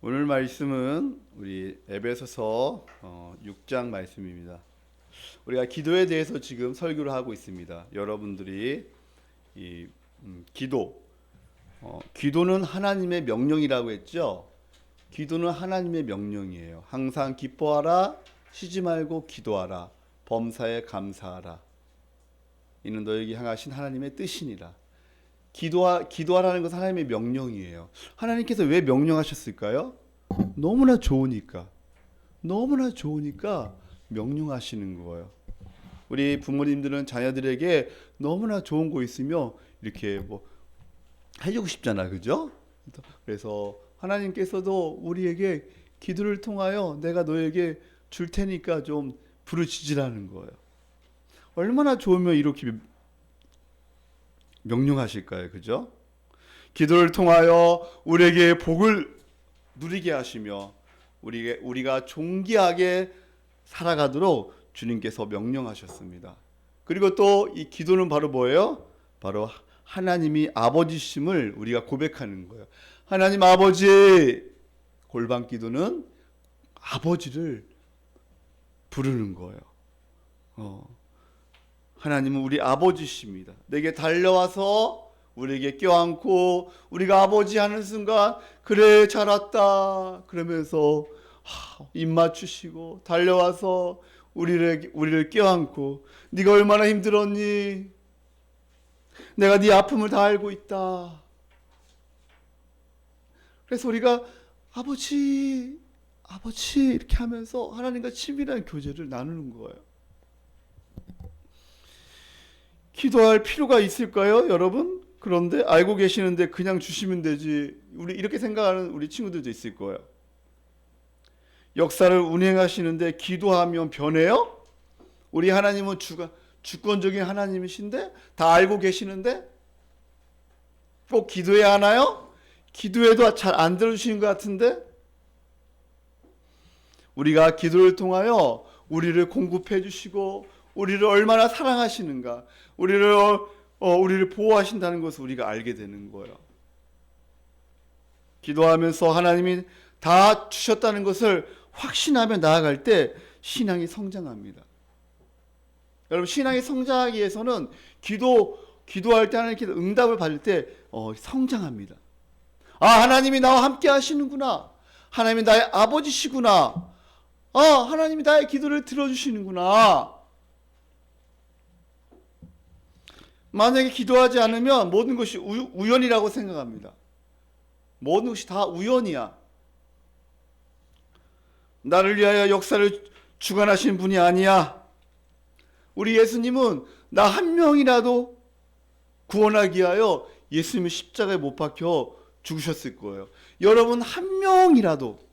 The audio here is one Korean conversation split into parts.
오늘 말씀은 우리 에베소서 6장 말씀입니다. 우리가 기도에 대해서 지금 설교를 하고 있습니다. 여러분들이 이 기도는 하나님의 명령이라고 했죠. 기도는 하나님의 명령이에요. 항상 기뻐하라, 쉬지 말고 기도하라, 범사에 감사하라. 이는 너에게 향하신 하나님의 뜻이니라. 기도하라는 것은 하나님의 명령이에요. 하나님께서 왜 명령하셨을까요? 너무나 좋으니까 명령하시는 거예요. 우리 부모님들은 자녀들에게 너무나 좋은 거 있으면 이렇게 뭐 해주고 싶잖아, 그죠? 그래서 하나님께서도 우리에게 기도를 통하여 내가 너에게 줄 테니까 좀 부르짖으라는 거예요. 얼마나 좋으면 이렇게 명령하실까요? 그죠? 기도를 통하여 우리에게 복을 누리게 하시며 우리가 존귀하게 살아가도록 주님께서 명령하셨습니다. 그리고 또 이 기도는 바로 뭐예요? 바로 하나님이 아버지심을 우리가 고백하는 거예요. 하나님 아버지, 골방 기도는 아버지를 부르는 거예요. 하나님은 우리 아버지십니다. 내게 달려와서 우리에게 껴안고 우리가 아버지 하는 순간 그래 잘 왔다 그러면서 입 맞추시고 달려와서 우리를 껴안고 네가 얼마나 힘들었니? 내가 네 아픔을 다 알고 있다. 그래서 우리가 아버지 이렇게 하면서 하나님과 친밀한 교제를 나누는 거예요. 기도할 필요가 있을까요, 여러분? 그런데 알고 계시는데 그냥 주시면 되지. 우리 이렇게 생각하는 우리 친구들도 있을 거예요. 역사를 운행하시는데 기도하면 변해요? 우리 하나님은 주권적인 하나님이신데 다 알고 계시는데 꼭 기도해야 하나요? 기도해도 잘 안 들어주시는 것 같은데 우리가 기도를 통하여 우리를 공급해 주시고 우리를 얼마나 사랑하시는가, 우리를 보호하신다는 것을 우리가 알게 되는 거예요. 기도하면서 하나님이 다 주셨다는 것을 확신하며 나아갈 때 신앙이 성장합니다. 여러분, 신앙이 성장하기 위해서는 기도할 때 하나님께서 응답을 받을 때 성장합니다. 하나님이 나와 함께 하시는구나. 하나님이 나의 아버지시구나. 하나님이 나의 기도를 들어주시는구나. 만약에 기도하지 않으면 모든 것이 우연이라고 생각합니다. 모든 것이 다 우연이야. 나를 위하여 역사를 주관하신 분이 아니야. 우리 예수님은 나 한 명이라도 구원하기 위하여 예수님이 십자가에 못 박혀 죽으셨을 거예요. 여러분 한 명이라도,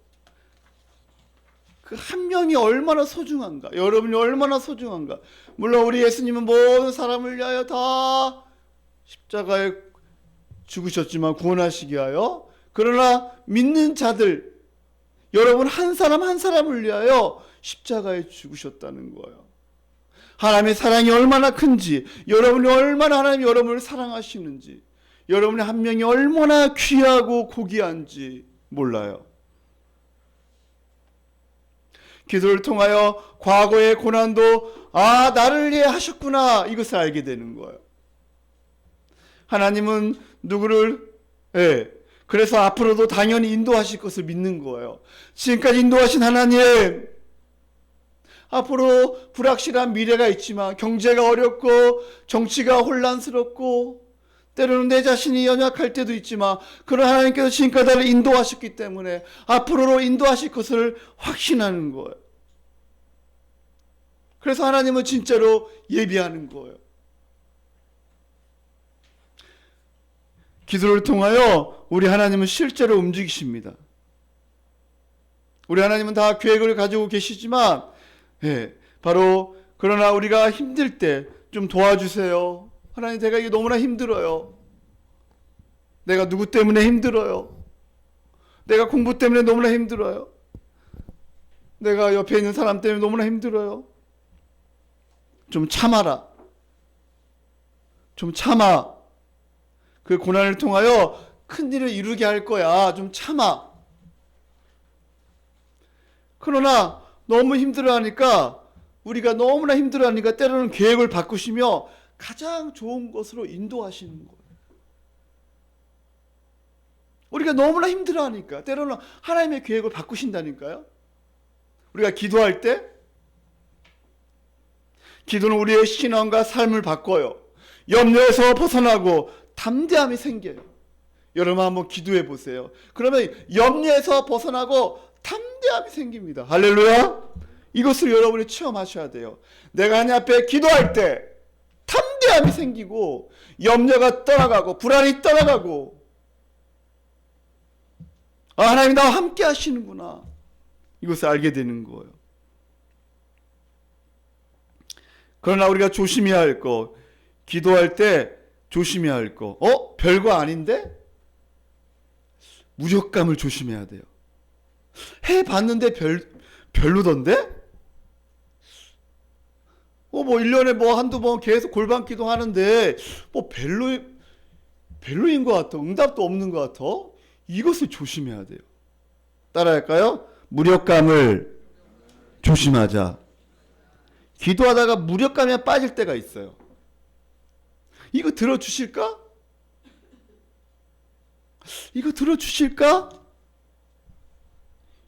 그 한 명이 얼마나 소중한가, 여러분이 얼마나 소중한가. 물론 우리 예수님은 모든 사람을 위하여 다 십자가에 죽으셨지만 구원하시기 위하여, 그러나 믿는 자들, 여러분 한 사람 한 사람을 위하여 십자가에 죽으셨다는 거예요. 하나님의 사랑이 얼마나 큰지, 여러분이 얼마나 하나님이 여러분을 사랑하시는지, 여러분의 한 명이 얼마나 귀하고 고귀한지 몰라요. 기도를 통하여 과거의 고난도 나를 위해 하셨구나, 이것을 알게 되는 거예요. 하나님은 누구를 그래서 앞으로도 당연히 인도하실 것을 믿는 거예요. 지금까지 인도하신 하나님, 앞으로 불확실한 미래가 있지만, 경제가 어렵고 정치가 혼란스럽고 때로는 내 자신이 연약할 때도 있지만, 그런 하나님께서 지금까지 나를 인도하셨기 때문에 앞으로로 인도하실 것을 확신하는 거예요. 그래서 하나님은 진짜로 예비하는 거예요. 기도를 통하여 우리 하나님은 실제로 움직이십니다. 우리 하나님은 다 계획을 가지고 계시지만, 바로 그러나 우리가 힘들 때 좀 도와주세요. 하나님, 제가 이게 너무나 힘들어요. 내가 누구 때문에 힘들어요. 내가 공부 때문에 너무나 힘들어요. 내가 옆에 있는 사람 때문에 너무나 힘들어요. 좀 참아라. 좀 참아. 그 고난을 통하여 큰 일을 이루게 할 거야. 좀 참아. 그러나 너무 힘들어하니까, 우리가 너무나 힘들어하니까 때로는 계획을 바꾸시며 가장 좋은 것으로 인도하시는 거예요. 우리가 너무나 힘들어하니까 때로는 하나님의 계획을 바꾸신다니까요. 우리가 기도할 때, 기도는 우리의 신앙과 삶을 바꿔요. 염려에서 벗어나고 담대함이 생겨요. 여러분 한번 기도해 보세요. 그러면 염려에서 벗어나고 담대함이 생깁니다. 할렐루야. 이것을 여러분이 체험하셔야 돼요. 내가 하나님 앞에 기도할 때 담대함이 생기고 염려가 떠나가고 불안이 떠나가고, 하나님이 나와 함께 하시는구나, 이것을 알게 되는 거예요. 그러나 우리가 조심해야 할 것, 기도할 때 조심해야 할 것, 별거 아닌데? 무력감을 조심해야 돼요. 해봤는데 별로던데? 뭐 1년에 한두 번 계속 골반 기도 하는데 별로인 것 같아. 응답도 없는 것 같아. 이것을 조심해야 돼요. 따라할까요? 무력감을 조심하자. 기도하다가 무력감에 빠질 때가 있어요. 이거 들어주실까? 이거 들어주실까?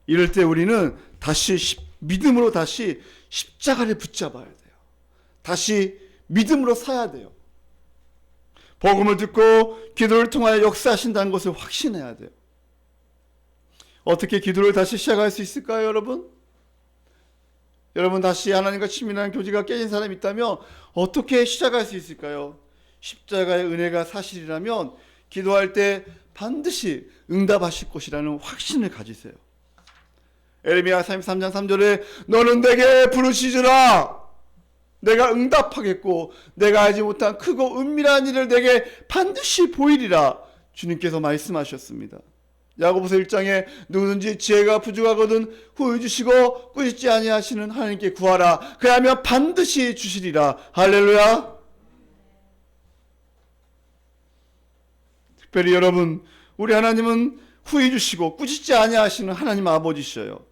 이럴 때 우리는 다시 믿음으로 다시 십자가를 붙잡아야 돼요. 다시 믿음으로 서야 돼요. 복음을 듣고 기도를 통하여 역사하신다는 것을 확신해야 돼요. 어떻게 기도를 다시 시작할 수 있을까요, 여러분? 여러분 다시 하나님과 친밀한 교제가 깨진 사람이 있다면 어떻게 시작할 수 있을까요? 십자가의 은혜가 사실이라면 기도할 때 반드시 응답하실 것이라는 확신을 가지세요. 에레미야 33장 3절에 너는 내게 부르시주라, 내가 응답하겠고 내가 알지 못한 크고 은밀한 일을 내게 반드시 보이리라, 주님께서 말씀하셨습니다. 야고보서 1장에 누구든지 지혜가 부족하거든 후히 주시고 꾸짖지 아니하시는 하나님께 구하라, 그러면 반드시 주시리라. 할렐루야. 특별히 여러분, 우리 하나님은 후히 주시고 꾸짖지 아니하시는 하나님 아버지셔요.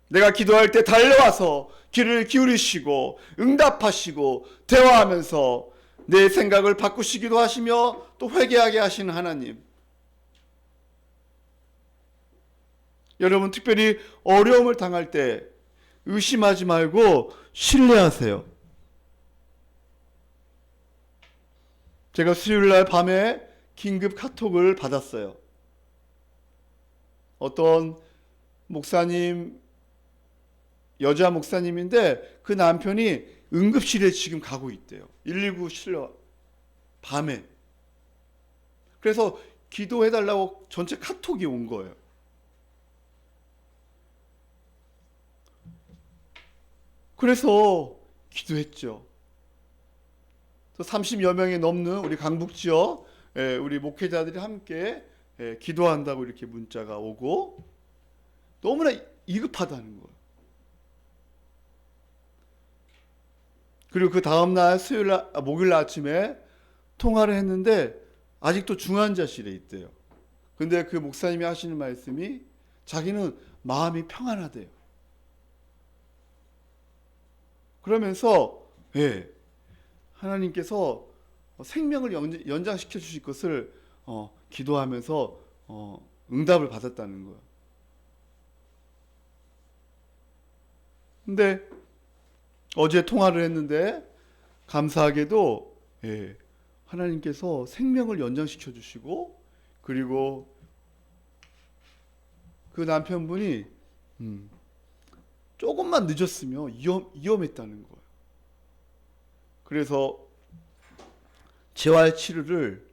내가 기도할 때 달려와서 귀를 기울이시고 응답하시고 대화하면서 내 생각을 바꾸시기도 하시며 또 회개하게 하시는 하나님. 여러분 특별히 어려움을 당할 때 의심하지 말고 신뢰하세요. 제가 수요일날 밤에 긴급 카톡을 받았어요. 어떤 목사님, 여자 목사님인데 그 남편이 응급실에 지금 가고 있대요. 119 실려 밤에. 그래서 기도해달라고 전체 카톡이 온 거예요. 그래서 기도했죠. 30여 명이 넘는 우리 강북 지역 우리 목회자들이 함께 기도한다고 이렇게 문자가 오고 너무나 위급하다는 거예요. 그리고 그 다음날 목요일 아침에 통화를 했는데 아직도 중환자실에 있대요. 근데 그 목사님이 하시는 말씀이 자기는 마음이 평안하대요. 그러면서 하나님께서 생명을 연장시켜 주실 것을 기도하면서 응답을 받았다는 거예요. 근데 어제 통화를 했는데 감사하게도 하나님께서 생명을 연장시켜 주시고 그리고 그 남편분이 조금만 늦었으면 위험했다는 거예요. 그래서 재활 치료를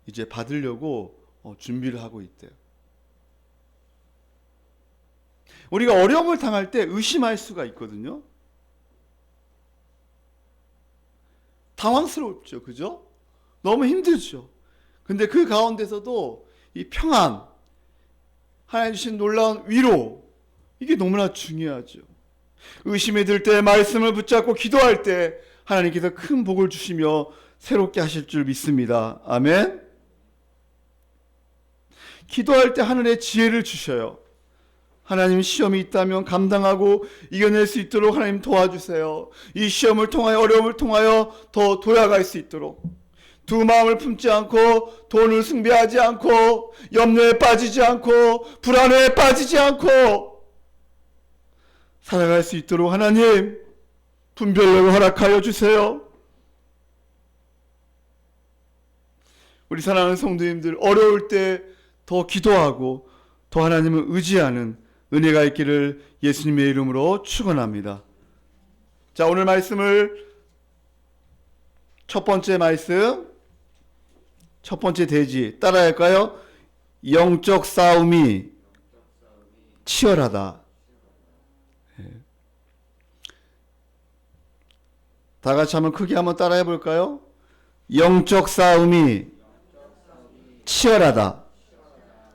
이제 받으려고 준비를 하고 있대요. 우리가 어려움을 당할 때 의심할 수가 있거든요. 당황스럽죠, 그죠? 너무 힘들죠. 근데 그 가운데서도 이 평안, 하나님 주신 놀라운 위로, 이게 너무나 중요하죠. 의심이 들 때 말씀을 붙잡고 기도할 때 하나님께서 큰 복을 주시며 새롭게 하실 줄 믿습니다. 아멘. 기도할 때 하늘의 지혜를 주셔요. 하나님, 시험이 있다면 감당하고 이겨낼 수 있도록 하나님 도와주세요. 이 시험을 통하여, 어려움을 통하여 더 도약할 수 있도록, 두 마음을 품지 않고 돈을 숭배하지 않고 염려에 빠지지 않고 불안에 빠지지 않고 살아갈 수 있도록 하나님 분별력을 허락하여 주세요. 우리 사랑하는 성도님들, 어려울 때 더 기도하고 더 하나님을 의지하는 은혜가 있기를 예수님의 이름으로 축원합니다. 자, 오늘 말씀을 첫 번째 말씀, 첫 번째 대지 따라할까요? 영적 싸움이 치열하다. 다 같이 한번 크게 한번 따라해 볼까요? 영적 싸움이 치열하다.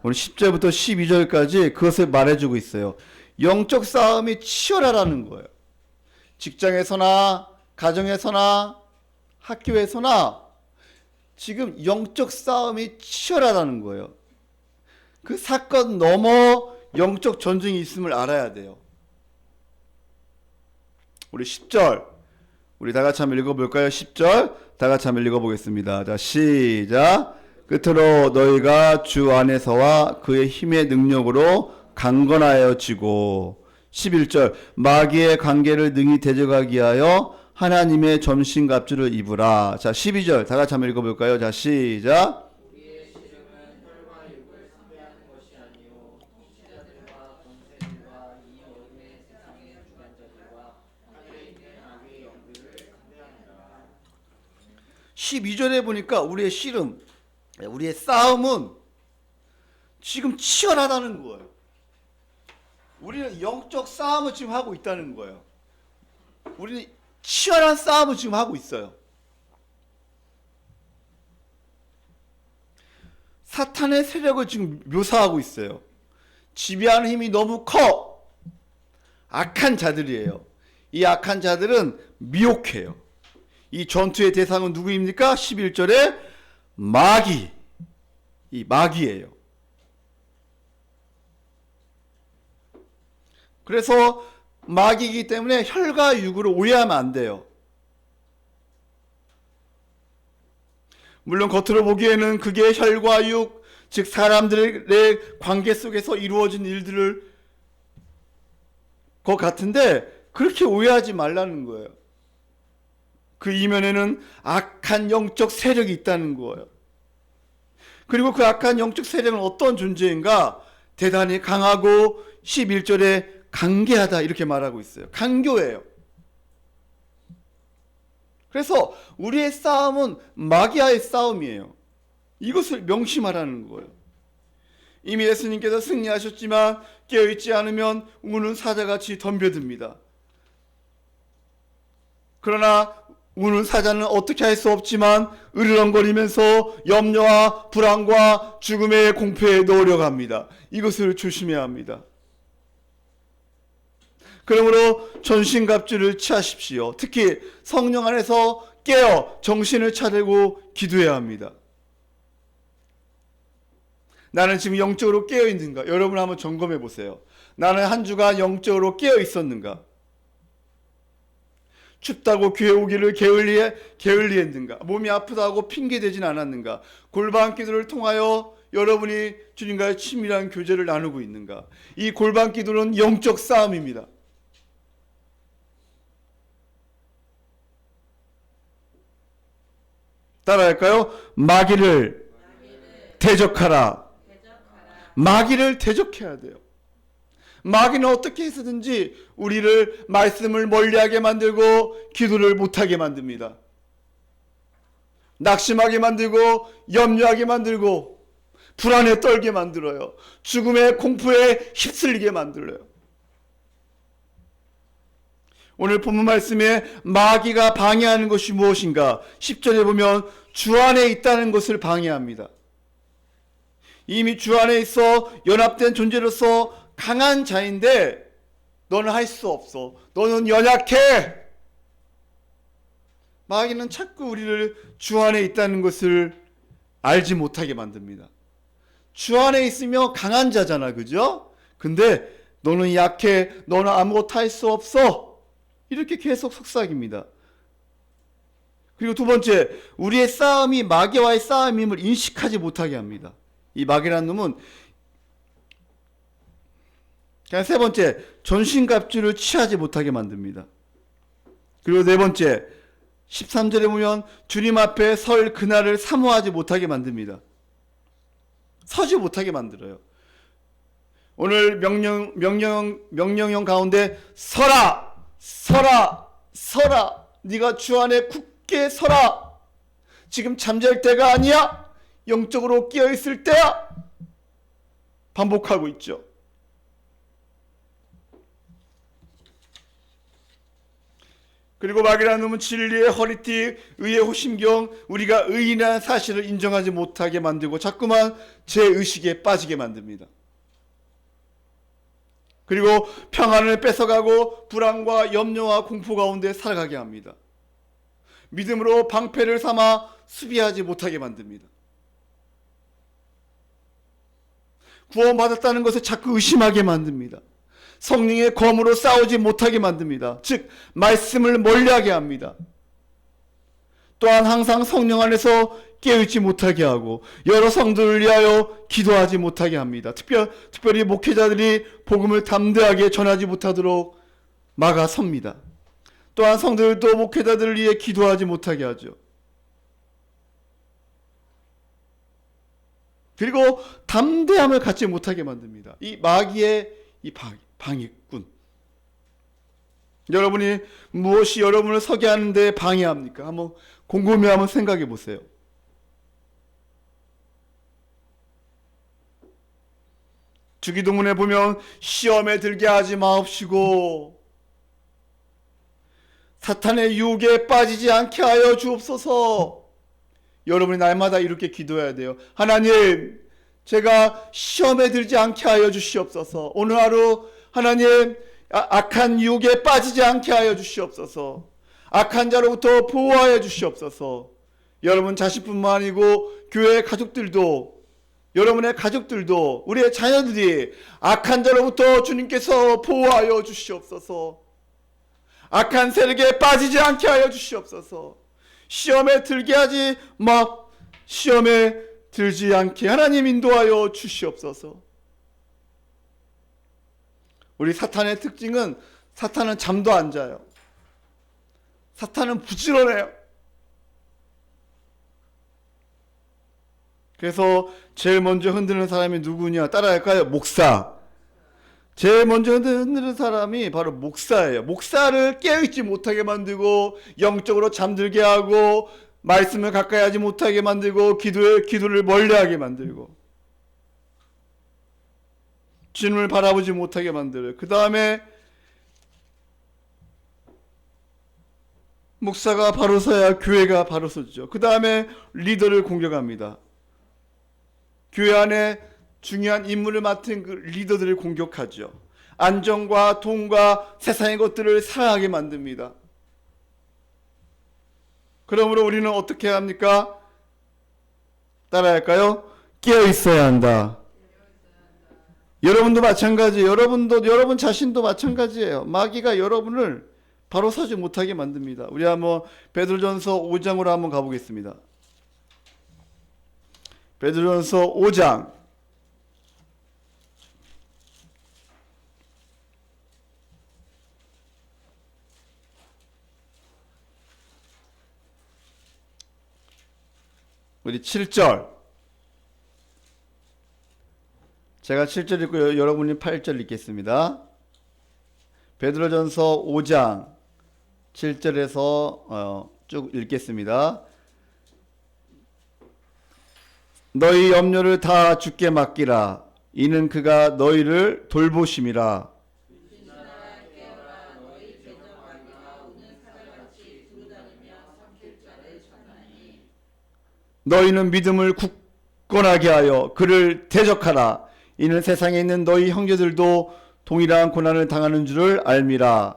오늘 10절부터 12절까지 그것을 말해주고 있어요. 영적 싸움이 치열하다는 거예요. 직장에서나 가정에서나 학교에서나 지금 영적 싸움이 치열하다는 거예요. 그 사건 넘어 영적 전쟁이 있음을 알아야 돼요. 우리 10절 우리 다 같이 한번 읽어볼까요? 10절 다 같이 한번 읽어보겠습니다. 자, 시작. 끝으로 너희가 주 안에서와 그의 힘의 능력으로 강건하여지고. 11절 마귀의 관계를 능히 대적하기 위하여 하나님의 전신갑주를 입으라. 자, 12절 다 같이 한번 읽어볼까요? 자, 시작. 우리의 씨름은 혈과 육을 상대하는 것이 아니요 통치자들과 권세들과 이 어둠의 세상의 주관자들과 하늘에 있는 악의 영들을 상대하느라. 12절에 보니까 우리의 씨름, 우리의 싸움은 지금 치열하다는 거예요. 우리는 영적 싸움을 지금 하고 있다는 거예요. 우리는 치열한 싸움을 지금 하고 있어요. 사탄의 세력을 지금 묘사하고 있어요. 지배하는 힘이 너무 커. 악한 자들이에요. 이 악한 자들은 미혹해요. 이 전투의 대상은 누구입니까? 11절에 마귀. 이 마귀예요. 그래서 마귀이기 때문에 혈과 육으로 오해하면 안 돼요. 물론 겉으로 보기에는 그게 혈과 육, 즉 사람들의 관계 속에서 이루어진 일들을 것 같은데 그렇게 오해하지 말라는 거예요. 그 이면에는 악한 영적 세력이 있다는 거예요. 그리고 그 악한 영적 세력은 어떤 존재인가? 대단히 강하고 11절에 강계하다 이렇게 말하고 있어요. 강교해요. 그래서 우리의 싸움은 마귀와의 싸움이에요. 이것을 명심하라는 거예요. 이미 예수님께서 승리하셨지만 깨어있지 않으면 우는 사자같이 덤벼듭니다. 그러나 우는 사자는 어떻게 할 수 없지만 으르렁거리면서 염려와 불안과 죽음의 공포에 넣으려갑니다. 이것을 조심해야 합니다. 그러므로 전신갑주를 취하십시오. 특히 성령 안에서 깨어 정신을 차리고 기도해야 합니다. 나는 지금 영적으로 깨어 있는가? 여러분 한번 점검해 보세요. 나는 한 주간 영적으로 깨어 있었는가? 춥다고 교회 오기를 게을리했는가? 몸이 아프다고 핑계대진 않았는가? 골방 기도를 통하여 여러분이 주님과의 친밀한 교제를 나누고 있는가? 이 골방 기도는 영적 싸움입니다. 따라할까요? 마귀를 대적하라. 마귀를 대적해야 돼요. 마귀는 어떻게 해서든지 우리를 말씀을 멀리하게 만들고 기도를 못하게 만듭니다. 낙심하게 만들고 염려하게 만들고 불안에 떨게 만들어요. 죽음의 공포에 휩쓸리게 만들어요. 오늘 본문 말씀에 마귀가 방해하는 것이 무엇인가? 10절에 보면 주 안에 있다는 것을 방해합니다. 이미 주 안에 있어 연합된 존재로서 강한 자인데 너는 할 수 없어. 너는 연약해. 마귀는 자꾸 우리를 주 안에 있다는 것을 알지 못하게 만듭니다. 주 안에 있으며 강한 자잖아, 그죠? 근데 너는 약해, 너는 아무것도 할 수 없어. 이렇게 계속 속삭입니다. 그리고 두 번째, 우리의 싸움이 마귀와의 싸움임을 인식하지 못하게 합니다. 이 마귀라는 놈은 그냥 세 번째, 전신갑주를 취하지 못하게 만듭니다. 그리고 네 번째, 13절에 보면 주님 앞에 설 그날을 사모하지 못하게 만듭니다. 서지 못하게 만들어요. 오늘 명령형 가운데 서라, 서라, 서라. 네가 주 안에 굳게 서라. 지금 잠잘 때가 아니야. 영적으로 깨어 있을 때야. 반복하고 있죠. 그리고 마귀라는 놈은 진리의 허리띠, 의의 호심경, 우리가 의인이라는 사실을 인정하지 못하게 만들고 자꾸만 죄의식에 빠지게 만듭니다. 그리고 평안을 뺏어가고 불안과 염려와 공포 가운데 살아가게 합니다. 믿음으로 방패를 삼아 수비하지 못하게 만듭니다. 구원받았다는 것을 자꾸 의심하게 만듭니다. 성령의 검으로 싸우지 못하게 만듭니다. 즉 말씀을 멀리하게 합니다. 또한 항상 성령 안에서 깨어있지 못하게 하고 여러 성도를 위하여 기도하지 못하게 합니다. 특별히 목회자들이 복음을 담대하게 전하지 못하도록 막아섭니다. 또한 성도들도 목회자들을 위해 기도하지 못하게 하죠. 그리고 담대함을 갖지 못하게 만듭니다. 이 마귀의 이 방해꾼. 여러분이 무엇이 여러분을 서게 하는데 방해합니까? 한번 곰곰이 생각해 보세요. 주기도문에 보면 시험에 들게 하지 마옵시고 사탄의 유혹에 빠지지 않게 하여 주옵소서. 여러분이 날마다 이렇게 기도해야 돼요. 하나님, 제가 시험에 들지 않게 하여 주시옵소서. 오늘 하루 하나님, 악한 유혹에 빠지지 않게 하여 주시옵소서. 악한 자로부터 보호하여 주시옵소서. 여러분 자신뿐만 아니고 교회 가족들도, 여러분의 가족들도, 우리의 자녀들이 악한 자로부터 주님께서 보호하여 주시옵소서. 악한 세력에 빠지지 않게 하여 주시옵소서. 시험에 들게 하지 시험에 들지 않게 하나님 인도하여 주시옵소서. 우리 사탄의 특징은 사탄은 잠도 안 자요. 사탄은 부지런해요. 그래서 제일 먼저 흔드는 사람이 누구냐? 따라할까요? 목사. 제일 먼저 흔드는 사람이 바로 목사예요. 목사를 깨어있지 못하게 만들고 영적으로 잠들게 하고 말씀을 가까이 하지 못하게 만들고 기도를 멀리하게 만들고 주님을 바라보지 못하게 만들어요. 그 다음에 목사가 바로 서야 교회가 바로 서죠. 그 다음에 리더를 공격합니다. 교회 안에 중요한 임무를 맡은 그 리더들을 공격하죠. 안정과 돈과 세상의 것들을 사랑하게 만듭니다. 그러므로 우리는 어떻게 합니까? 따라할까요? 깨어 있어야 한다. 여러분도 마찬가지예요. 여러분 자신도 마찬가지예요. 마귀가 여러분을 바로 서지 못하게 만듭니다. 우리 한번 베드로전서 5장으로 한번 가보겠습니다. 베드로전서 5장. 우리 7절. 제가 7절 읽고 여러분이 8절 읽겠습니다. 베드로전서 5장 7절에서 쭉 읽겠습니다. 너희 염려를 다 주께 맡기라. 이는 그가 너희를 돌보심이라. 너희는 믿음을 굳건하게 하여 그를 대적하라. 이는 세상에 있는 너희 형제들도 동일한 고난을 당하는 줄을 알미라.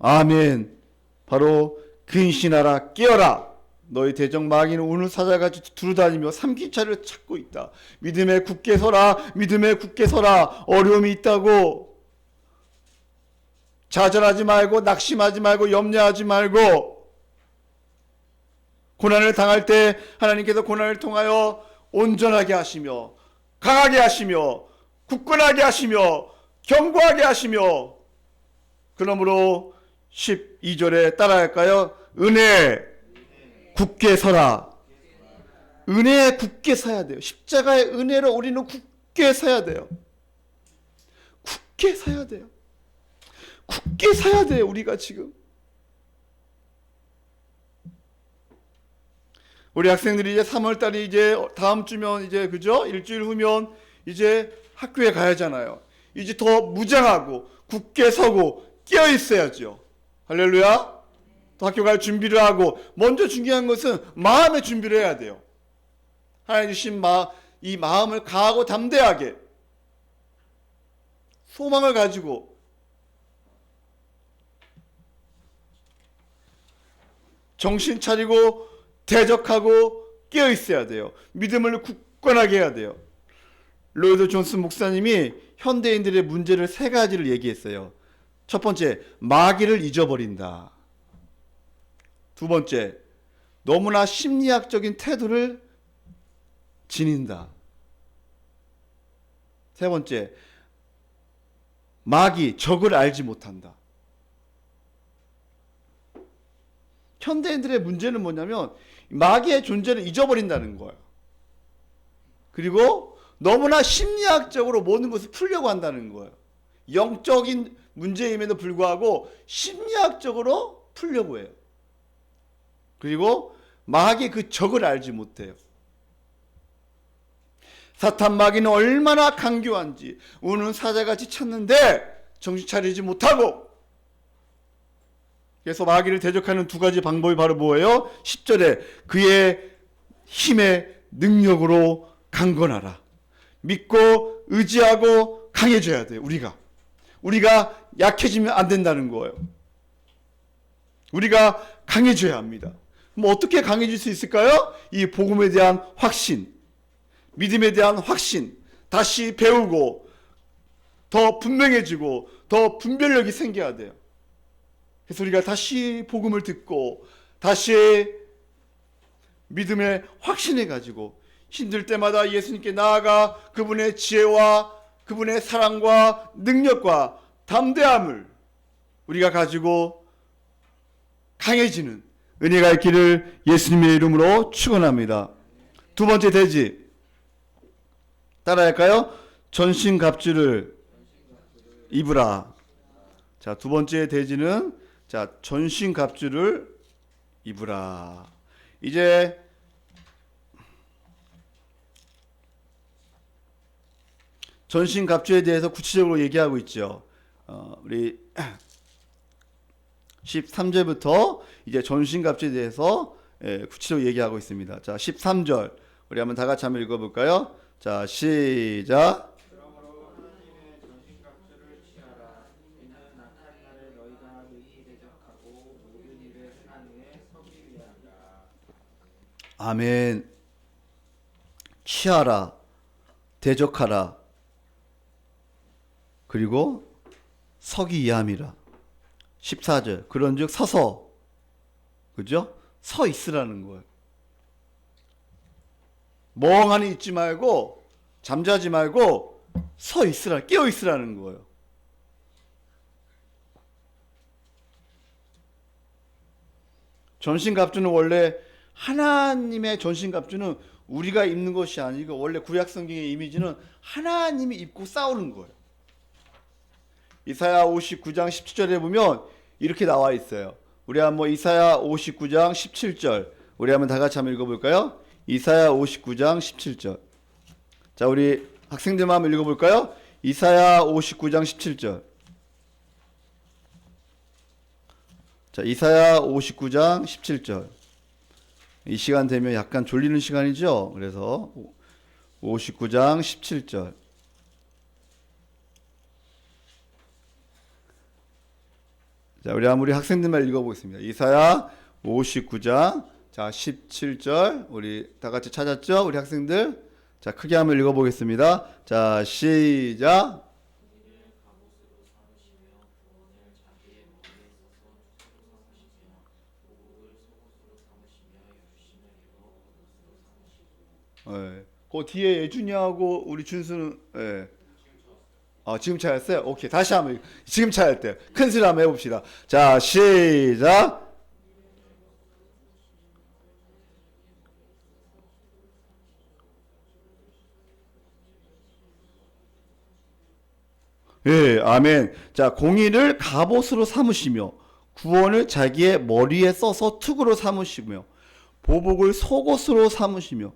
아멘. 바로 근신하라 깨어라. 너희 대적 마귀는 우는 사자같이 두루다니며 삼키차를 찾고 있다. 믿음에 굳게 서라. 믿음에 굳게 서라. 어려움이 있다고 좌절하지 말고 낙심하지 말고 염려하지 말고, 고난을 당할 때 하나님께서 고난을 통하여 온전하게 하시며 강하게 하시며 굳건하게 하시며 견고하게 하시며, 그러므로 12절에 따라할까요? 은혜 굳게 서라. 은혜에 굳게 서야 돼요. 십자가의 은혜로 우리는 굳게 서야 돼요. 굳게 서야 돼요. 굳게 서야 돼요. 우리가 지금 우리 학생들이 이제 3월달이 이제 다음 주면 이제 그죠? 일주일 후면 이제 학교에 가야잖아요. 이제 더 무장하고 굳게 서고 깨어 있어야죠. 할렐루야. 또 학교 갈 준비를 하고, 먼저 중요한 것은 마음의 준비를 해야 돼요. 하나님 주신 이 마음을 강하고 담대하게 소망을 가지고 정신 차리고 대적하고 깨어 있어야 돼요. 믿음을 굳건하게 해야 돼요. 로이드 존슨 목사님이 현대인들의 문제를 3가지를 얘기했어요. 첫 번째, 마귀를 잊어버린다. 두 번째, 너무나 심리학적인 태도를 지닌다. 세 번째, 마귀, 적을 알지 못한다. 현대인들의 문제는 뭐냐면 마귀의 존재를 잊어버린다는 거예요. 그리고 너무나 심리학적으로 모든 것을 풀려고 한다는 거예요. 영적인 문제임에도 불구하고 심리학적으로 풀려고 해요. 그리고 마귀의 그 적을 알지 못해요. 사탄 마귀는 얼마나 강교한지 우는 사자같이 찾는데 정신 차리지 못하고, 그래서 마귀를 대적하는 2가지 방법이 바로 뭐예요? 10절에 그의 힘의 능력으로 강건하라. 믿고 의지하고 강해져야 돼요. 우리가 약해지면 안 된다는 거예요. 우리가 강해져야 합니다. 뭐 어떻게 강해질 수 있을까요? 이 복음에 대한 확신, 믿음에 대한 확신, 다시 배우고 더 분명해지고 더 분별력이 생겨야 돼요. 그래서 우리가 다시 복음을 듣고 다시 믿음의 확신을 가지고 힘들 때마다 예수님께 나아가 그분의 지혜와 그분의 사랑과 능력과 담대함을 우리가 가지고 강해지는 은혜가 있기를 예수님의 이름으로 축원합니다. 2번째 대지 따라할까요? 전신갑주를 입으라. 자, 2번째 대지는 전신갑주를 입으라. 이제 전신갑주에 대해서 구체적으로 얘기하고 있죠. 우리 13절부터 이제 전신갑주에 대해서 구체적으로 얘기하고 있습니다. 자, 13절 우리 한번 다 같이 한번 읽어볼까요? 자, 시작. 그러므로 하나님의 전신갑주를 취하라. 이는 나타날 날에 너희가 능히 대적하고 모든 일에 선한 후에 서기 위함이라. 아멘. 취하라. 대적하라. 그리고 서기 위함이라. 14절 그런즉 서서, 그죠? 서 있으라는 거예요. 멍하니 있지 말고 잠자지 말고 서 있으라, 깨어 있으라는 거예요. 전신갑주는 원래 하나님의 전신갑주는 우리가 입는 것이 아니고 원래 구약 성경의 이미지는 하나님이 입고 싸우는 거예요. 이사야 59장 17절에 보면 이렇게 나와 있어요. 우리 한번 이사야 59장 17절 우리 한번 다 같이 한번 읽어볼까요? 이사야 59장 17절. 자, 우리 학생들만 한번 읽어볼까요? 이사야 59장 17절. 자, 이사야 59장 17절. 이 시간 되면 약간 졸리는 시간이죠. 그래서 59장 17절. 자, 우리 학생들만 읽어보겠습니다. 이사야 59장 자 17절 우리 다 같이 찾았죠? 우리 학생들 자 크게 한번 읽어보겠습니다. 자 시작. 예. 그 뒤에 예준이하고 우리 준수는 예. 아 지금 찾았어요? 오케이 다시 한번 지금 찾을 때 큰 소리 한번 해봅시다. 자 시작. 예, 아멘. 자, 공의를 갑옷으로 삼으시며 구원을 자기의 머리에 써서 투구로 삼으시며 보복을 속옷으로 삼으시며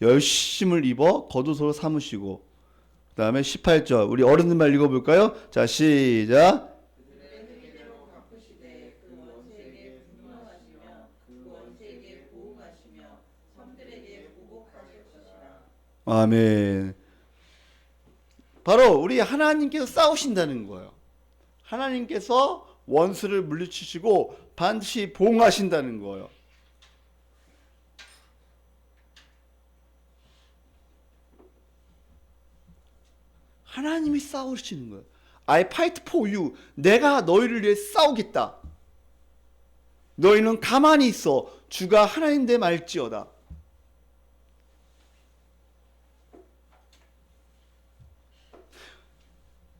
열심을 입어 겉옷으로 삼으시고 그 다음에 18절 우리 어른들만 읽어볼까요? 자, 시작. 아멘. 바로 우리 하나님께서 싸우신다는 거예요. 하나님께서 원수를 물리치시고 반드시 보응하신다는 거예요. 하나님이 싸우시는 거예요. I fight for you. 내가 너희를 위해 싸우겠다. 너희는 가만히 있어. 주가 하나님 됨 알지어다.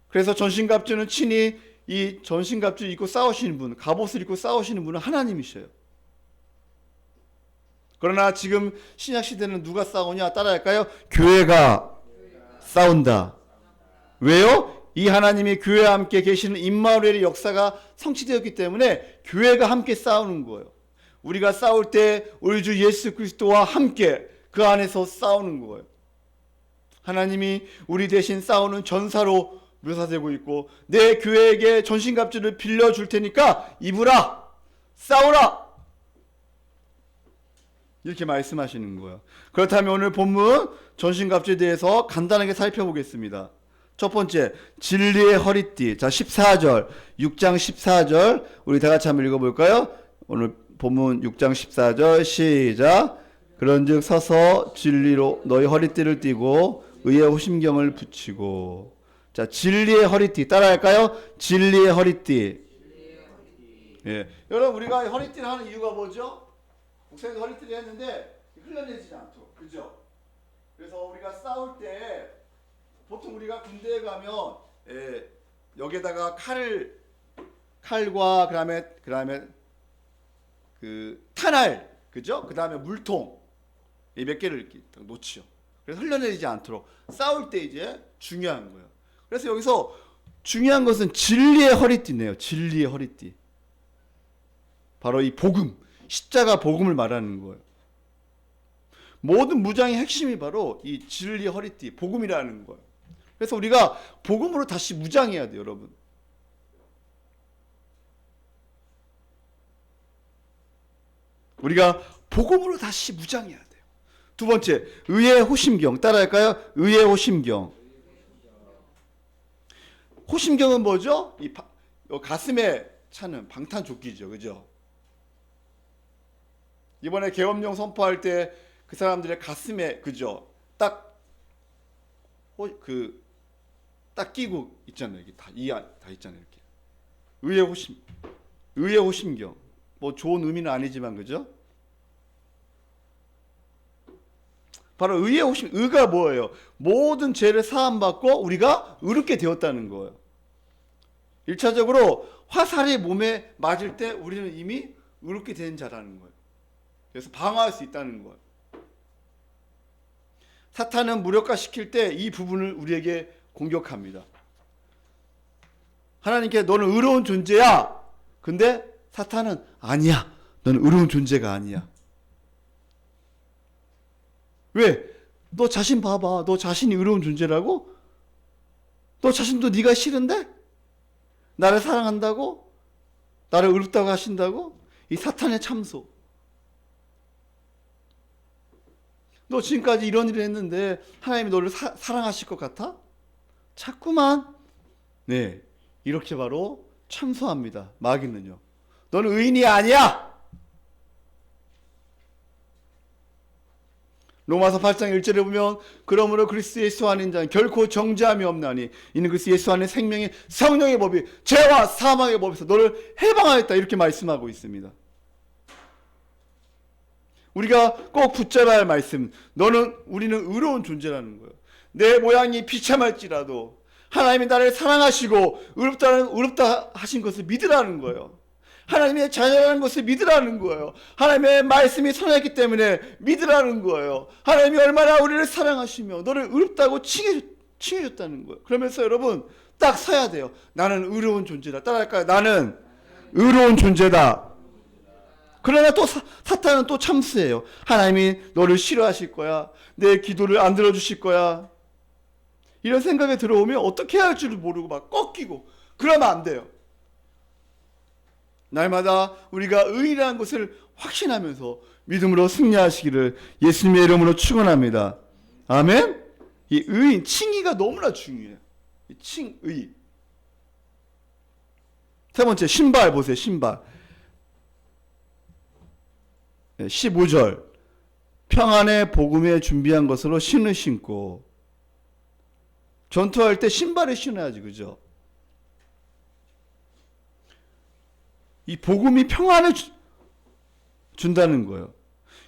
그래서 전신갑주는 친히 이 전신갑주 입고 싸우시는 분, 갑옷을 입고 싸우시는 분은 하나님이셔요. 그러나 지금 신약시대는 누가 싸우냐 따라할까요? 교회가 싸운다. 왜요? 이 하나님이 교회와 함께 계시는 임마누엘의 역사가 성취되었기 때문에 교회가 함께 싸우는 거예요. 우리가 싸울 때 우리 주 예수 그리스도와 함께 그 안에서 싸우는 거예요. 하나님이 우리 대신 싸우는 전사로 묘사되고 있고 내 교회에게 전신갑주를 빌려줄 테니까 입으라 싸우라 이렇게 말씀하시는 거예요. 그렇다면 오늘 본문 전신갑주에 대해서 간단하게 살펴보겠습니다. 첫 번째 진리의 허리띠. 자 14절 6장 14절 우리 다 같이 한번 읽어볼까요? 오늘 본문 6장 14절 시작. 그런즉 서서 진리로 너희 허리띠를 띠고 의의 호심경을 붙이고. 자, 진리의 허리띠 따라할까요? 진리의 허리띠. 예, 여러분 우리가 허리띠를 하는 이유가 뭐죠? 목사님도 허리띠를 했는데 흘러내리지 않도록, 그죠? 그래서 우리가 싸울 때 보통 우리가 군대에 가면 여기에다가 칼과 그다음에 그 탄알, 그죠? 그다음에 물통 이 몇 개를 이렇게 놓치죠. 그래서 흘러내리지 않도록 싸울 때 이제 중요한 거예요. 그래서 여기서 중요한 것은 진리의 허리띠네요. 진리의 허리띠. 바로 이 복음, 십자가 복음을 말하는 거예요. 모든 무장의 핵심이 바로 이 진리의 허리띠, 복음이라는 거예요. 그래서 우리가 복음으로 다시 무장해야 돼요, 여러분. 우리가 복음으로 다시 무장해야 돼요. 두 번째, 의의 호심경. 따라할까요? 의의 호심경. 호심경은 뭐죠? 이 가슴에 차는 방탄조끼죠, 그죠? 이번에 계엄령 선포할 때 그 사람들의 가슴에, 그죠? 딱 끼고 있잖아요. 이게 다 있잖아요, 이렇게. 의의 호심경. 뭐 좋은 의미는 아니지만, 그죠? 바로 의의 호심, 의가 뭐예요? 모든 죄를 사함받고 우리가 의롭게 되었다는 거예요. 1차적으로 화살이 몸에 맞을 때 우리는 이미 의롭게 된 자라는 거예요. 그래서 방어할 수 있다는 거예요. 사탄은 무력화시킬 때 이 부분을 우리에게 공격합니다. 하나님께 너는 의로운 존재야. 근데 사탄은 아니야. 너는 의로운 존재가 아니야. 왜? 너 자신 봐봐. 너 자신이 의로운 존재라고? 너 자신도 네가 싫은데? 나를 사랑한다고? 나를 의롭다고 하신다고? 이 사탄의 참소. 너 지금까지 이런 일을 했는데 하나님이 너를 사랑하실 것 같아? 자꾸만 이렇게 바로 참소합니다. 마귀는요. 너는 의인이 아니야. 로마서 8장 1절에 보면 그러므로 그리스도 예수 안인 자는 결코 정죄함이 없나니 이는 그리스도 예수 안에 생명의 성령의 법이 죄와 사망의 법에서 너를 해방하였다 이렇게 말씀하고 있습니다. 우리가 꼭 붙잡아야 할 말씀, 우리는 의로운 존재라는 거예요. 내 모양이 비참할지라도 하나님이 나를 사랑하시고 의롭다 하신 것을 믿으라는 거예요. 하나님의 자녀라는 것을 믿으라는 거예요. 하나님의 말씀이 선했기 때문에 믿으라는 거예요. 하나님이 얼마나 우리를 사랑하시며 너를 의롭다고 칭해줬다는 거예요. 그러면서 여러분 딱 서야 돼요. 나는 의로운 존재다. 따라할까요? 나는 의로운 존재다. 그러나 또 사탄은 또 참수해요. 하나님이 너를 싫어하실 거야. 내 기도를 안 들어주실 거야. 이런 생각이 들어오면 어떻게 해야 할 줄을 모르고 막 꺾이고 그러면 안 돼요. 날마다 우리가 의인이라는 것을 확신하면서 믿음으로 승리하시기를 예수님의 이름으로 축원합니다. 아멘. 이 의인, 칭의가 너무나 중요해요. 칭의. 세 번째 신발 보세요. 신발. 15절 평안의 복음에 준비한 것으로 신을 신고. 전투할 때 신발을 신어야지, 그죠? 이 복음이 평안을 준다는 거예요.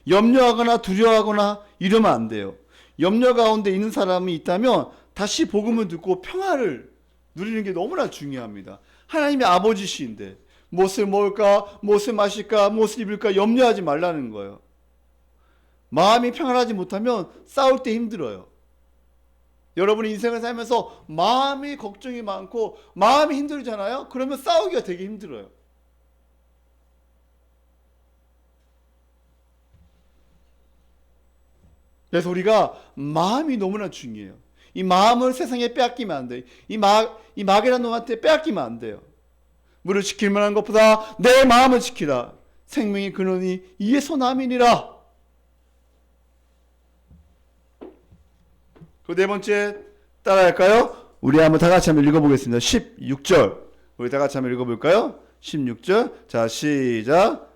염려하거나 두려워하거나 이러면 안 돼요. 염려 가운데 있는 사람이 있다면 다시 복음을 듣고 평안을 누리는 게 너무나 중요합니다. 하나님이 아버지시인데 무엇을 먹을까, 무엇을 마실까, 무엇을 입을까 염려하지 말라는 거예요. 마음이 평안하지 못하면 싸울 때 힘들어요. 여러분이 인생을 살면서 마음이 걱정이 많고 마음이 힘들잖아요. 그러면 싸우기가 되게 힘들어요. 그래서 우리가 마음이 너무나 중요해요. 이 마음을 세상에 빼앗기면 안 돼요. 이 마귀라는 놈한테 빼앗기면 안 돼요. 물을 지킬 만한 것보다 내 마음을 지키라. 생명이 근원이 이에서 남이니라. 그 네 번째 따라할까요? 우리 한번 다 같이 한번 읽어보겠습니다. 16절. 우리 다 같이 한번 읽어볼까요? 16절. 자, 시작.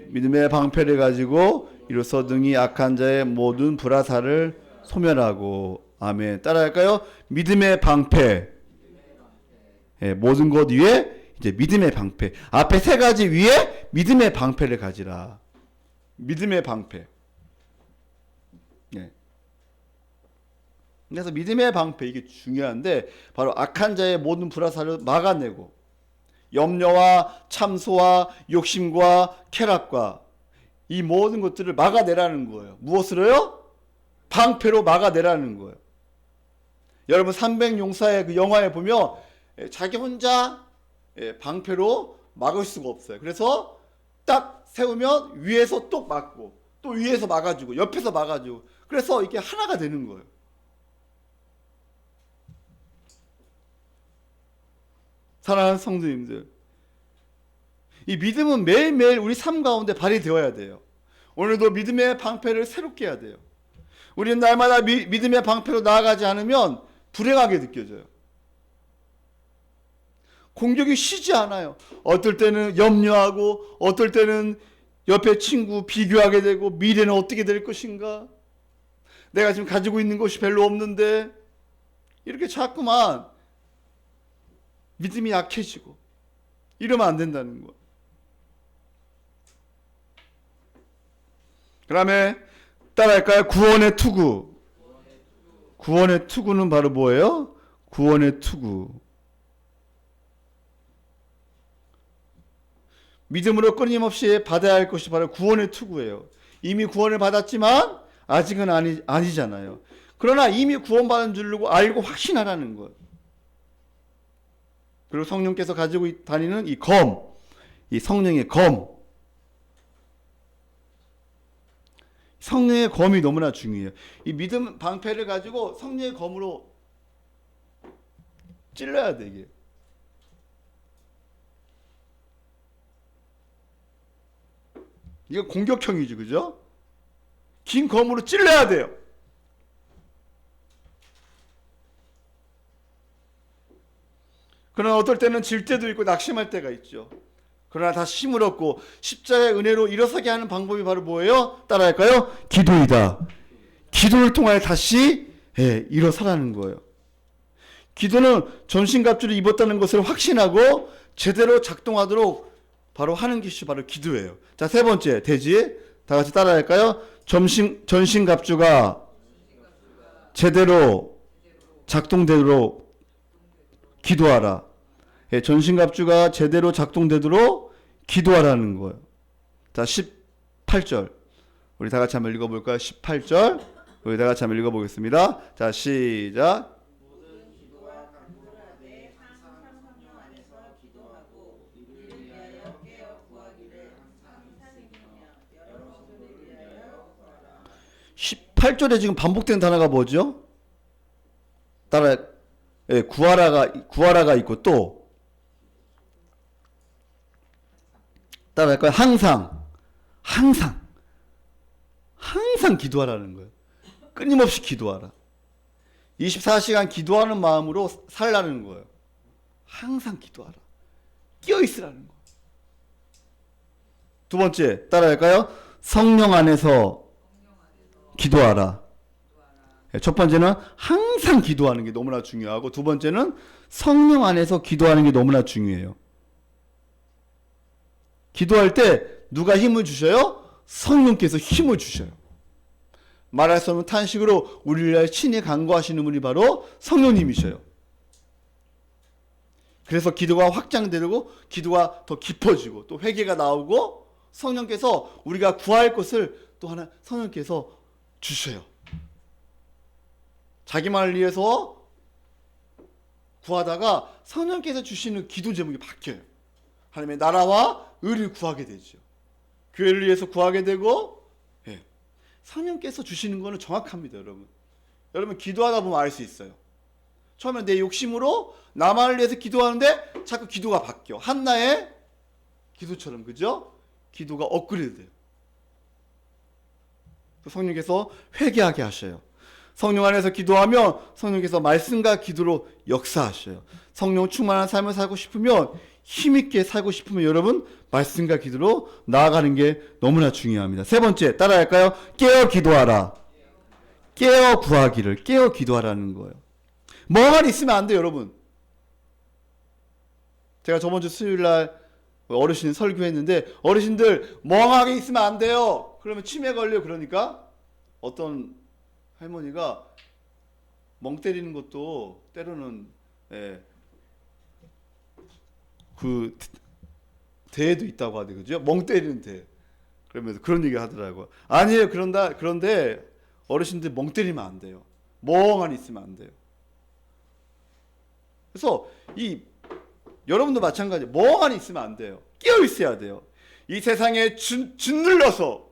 믿음의 방패를 가지고 이로써 등이 악한 자의 모든 불화살을 소멸하고. 아멘. 따라할까요? 믿음의 방패. 예, 모든 것 위에 이제 믿음의 방패. 앞에 세 가지 위에 믿음의 방패를 가지라. 믿음의 방패. 예. 그래서 믿음의 방패 이게 중요한데 바로 악한 자의 모든 불화살을 막아내고 염려와 참소와 욕심과 쾌락과 이 모든 것들을 막아내라는 거예요. 무엇으로요? 방패로 막아내라는 거예요. 여러분 300용사의 그 영화에 보면 자기 혼자 방패로 막을 수가 없어요. 그래서 딱 세우면 위에서 또 막고 또 위에서 막아주고 옆에서 막아주고 그래서 이게 하나가 되는 거예요. 사랑하는 성도님들, 이 믿음은 매일매일 우리 삶 가운데 발휘되어야 돼요. 오늘도 믿음의 방패를 새롭게 해야 돼요. 우리는 날마다 믿음의 방패로 나아가지 않으면 불행하게 느껴져요. 공격이 쉬지 않아요. 어떨 때는 염려하고 어떨 때는 옆에 친구 비교하게 되고 미래는 어떻게 될 것인가? 내가 지금 가지고 있는 것이 별로 없는데 이렇게 자꾸만 믿음이 약해지고 이러면 안 된다는 거예요. 그 다음에 따라할까요? 구원의 투구. 구원의 투구는 바로 뭐예요? 구원의 투구. 믿음으로 끊임없이 받아야 할 것이 바로 구원의 투구예요. 이미 구원을 받았지만 아직은 아니잖아요. 그러나 이미 구원받은 줄 알고 확신하라는 거예요. 그리고 성령께서 가지고 다니는 이 검, 이 성령의 검. 성령의 검이 너무나 중요해요. 이 믿음 방패를 가지고 성령의 검으로 찔러야 돼, 이게. 이거 공격형이지, 그죠? 긴 검으로 찔러야 돼요. 그러나 어떨 때는 질 때도 있고 낙심할 때가 있죠. 그러나 다시 힘을 얻고 십자가의 은혜로 일어서게 하는 방법이 바로 뭐예요? 따라할까요? 기도이다. 기도를 통하여 다시 일어서라는 거예요. 기도는 전신갑주를 입었다는 것을 확신하고 제대로 작동하도록 바로 하는 것이 바로 기도예요. 자, 세 번째 대지 다 같이 따라할까요? 전신갑주가 제대로 작동되도록 기도하라. 전신갑주가 제대로 작동되도록 기도하라는 거예요. 자, 18절 우리 다 같이 한번 읽어볼까요? 18절 우리 다 같이 한번 읽어보겠습니다. 자, 시작. 성령 안에서 기도하고 이를 위하여 깨어 구하기를 항상 생기며 여러 성도를 위하여 구하라. 18절에 지금 반복된 단어가 뭐죠? 따라 구하라가 있고 또 따라할까요? 항상 기도하라는 거예요. 끊임없이 기도하라. 24시간 기도하는 마음으로 살라는 거예요. 항상 기도하라. 끼어 있으라는 거예요. 두 번째 따라할까요? 성령 안에서 기도하라. 첫 번째는 항상 기도하는 게 너무나 중요하고 두 번째는 성령 안에서 기도하는 게 너무나 중요해요. 기도할 때 누가 힘을 주셔요? 성령께서 힘을 주셔요. 말할 수 없는 탄식으로 우리를 위하여 친히 간구하시는 분이 바로 성령님이셔요. 그래서 기도가 확장되고 기도가 더 깊어지고 또 회개가 나오고 성령께서 우리가 구할 것을 또 하나 성령께서 주셔요. 자기만을 위해서 구하다가 성령께서 주시는 기도 제목이 바뀌어요. 하나님의 나라와 의를 구하게 되죠. 교회를 위해서 구하게 되고 성령께서 주시는 거는 정확합니다. 여러분 기도하다 보면 알 수 있어요. 처음에 내 욕심으로 나만을 위해서 기도하는데 자꾸 기도가 바뀌어. 한나의 기도처럼 그죠? 기도가 업그레이드 돼요. 성령께서 회개하게 하셔요. 성령 안에서 기도하면 성령께서 말씀과 기도로 역사하셔요. 성령 충만한 삶을 살고 싶으면 힘있게 살고 싶으면 여러분 말씀과 기도로 나아가는 게 너무나 중요합니다. 세 번째 따라할까요? 깨어 기도하라. 깨어 구하기를 깨어 기도하라는 거예요. 멍하니 있으면 안 돼요, 여러분. 제가 저번 주 수요일 날 어르신 설교했는데 어르신들 멍하게 있으면 안 돼요. 그러면 치매 걸려. 그러니까 어떤 할머니가 멍 때리는 것도 때로는 그 대회도 있다고 하대, 그죠? 멍 때리는 대. 그러면서 그런 얘기 하더라고요. 아니에요. 그런데 어르신들 멍 때리면 안 돼요. 멍하니 있으면 안 돼요. 그래서 여러분도 마찬가지. 멍하니 있으면 안 돼요. 깨어 있어야 돼요. 이 세상에 짓눌려서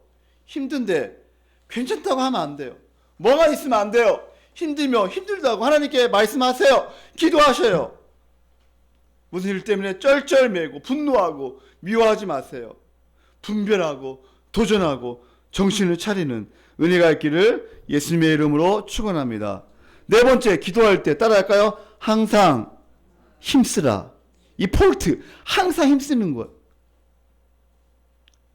힘든데 괜찮다고 하면 안 돼요. 멍하니 있으면 안 돼요. 힘들다고 하나님께 말씀하세요. 기도하셔요. 무슨 일 때문에 쩔쩔매고 분노하고 미워하지 마세요. 분별하고 도전하고 정신을 차리는 은혜가 있기를 예수님의 이름으로 축원합니다. 네 번째, 기도할 때 따라할까요? 항상 힘쓰라. 이 폴트, 항상 힘쓰는 것.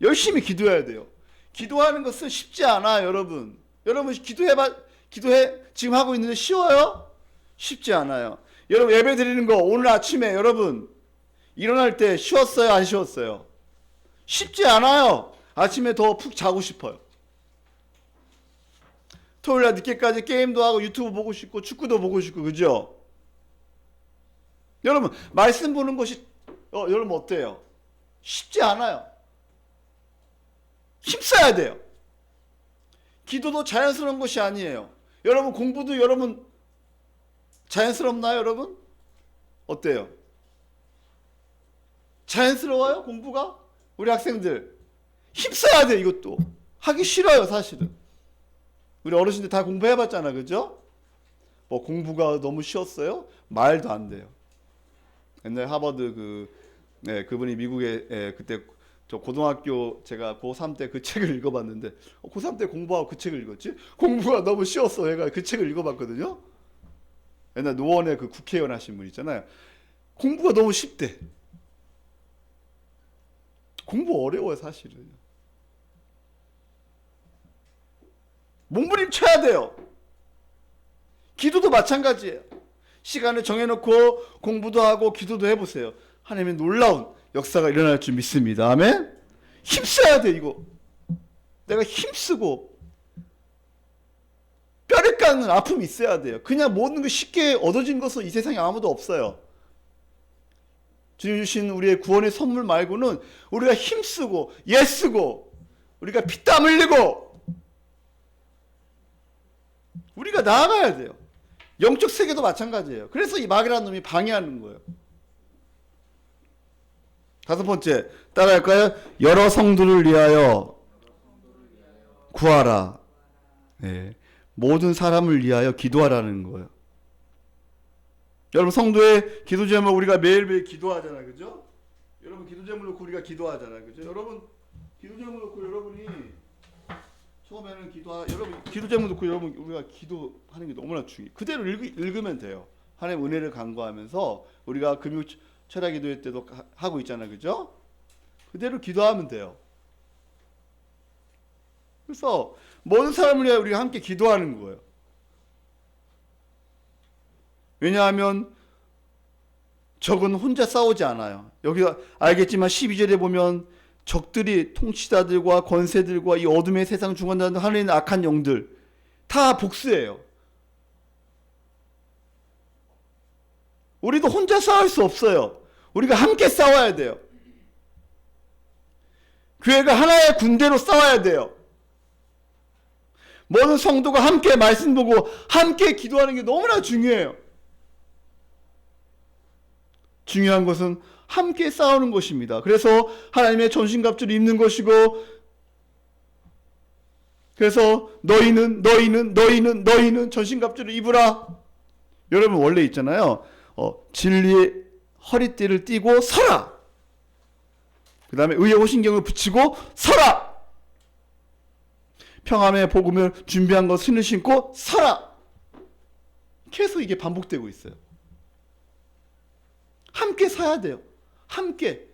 열심히 기도해야 돼요. 기도하는 것은 쉽지 않아요, 여러분. 여러분 기도해 지금 하고 있는데 쉬워요? 쉽지 않아요. 여러분 예배 드리는 거 오늘 아침에 여러분 일어날 때 쉬웠어요? 안 쉬웠어요? 쉽지 않아요. 아침에 더 푹 자고 싶어요. 토요일날 늦게까지 게임도 하고 유튜브 보고 싶고 축구도 보고 싶고 그죠? 여러분 말씀 보는 것이 여러분 어때요? 쉽지 않아요. 힘써야 돼요. 기도도 자연스러운 것이 아니에요. 여러분 공부도 여러분 자연스럽나요, 여러분? 어때요? 자연스러워요, 공부가? 우리 학생들 힘써야 돼. 이것도 하기 싫어요, 사실은. 우리 어르신들 다 공부해봤잖아, 그죠? 뭐 공부가 너무 쉬웠어요? 말도 안 돼요. 옛날 하버드 그분이 미국에 그때 저 고등학교 제가 고3 때 그 책을 읽어봤는데 고3 때 공부하고 그 책을 읽었지? 공부가 너무 쉬웠어. 얘가 그 책을 읽어봤거든요. 옛날 노원의 그 국회의원 하신 분 있잖아요. 공부가 너무 쉽대. 공부 어려워요, 사실은. 몸부림쳐야 돼요. 기도도 마찬가지예요. 시간을 정해놓고 공부도 하고 기도도 해보세요. 하나님의 놀라운 역사가 일어날 줄 믿습니다. 아멘. 힘써야 돼. 이거 내가 힘쓰고 뼈를 깎는 아픔이 있어야 돼요. 그냥 모든 거 쉽게 얻어진 것은 이 세상에 아무도 없어요. 주님 주신 우리의 구원의 선물 말고는 우리가 힘쓰고 애쓰고 우리가 피땀 흘리고 우리가 나아가야 돼요. 영적 세계도 마찬가지예요. 그래서 이 마귀라는 놈이 방해하는 거예요. 다섯 번째, 따라할까요? 여러 성도를 위하여 구하라. 네. 모든 사람을 위하여 기도하라는 거예요. 여러분, 성도의 기도 제목 우리가 매일매일 기도하잖아요. 그죠? 여러분, 기도 제목 놓고 우리가 기도하잖아요. 그죠? 여러분, 기도 제목 놓고 여러분이 처음에는 여러분 기도 제목 놓고 여러분 우리가 기도하는 게 너무나 중요해요. 그대로 읽으면 돼요. 하나님 은혜를 간구하면서 우리가 금요 철야 기도회 때도 하고 있잖아요. 그죠? 그대로 기도하면 돼요. 그래서 모든 사람을 위해 우리가 함께 기도하는 거예요. 왜냐하면 적은 혼자 싸우지 않아요. 여기 알겠지만 12절에 보면 적들이 통치자들과 권세들과 이 어둠의 세상 중간자들 하는 악한 영들 다 복수해요. 우리도 혼자 싸울 수 없어요. 우리가 함께 싸워야 돼요. 교회가 하나의 군대로 싸워야 돼요. 모든 성도가 함께 말씀 보고 함께 기도하는 게 너무나 중요해요. 중요한 것은 함께 싸우는 것입니다. 그래서 하나님의 전신갑주를 입는 것이고, 그래서 너희는 전신갑주를 입으라. 여러분 원래 있잖아요. 진리의 허리띠를 띠고 서라. 그 다음에 의의 호신경을 붙이고 서라. 평안의 복음을 준비한 것 신을 신고 서라. 계속 이게 반복되고 있어요. 함께 서야 돼요. 함께.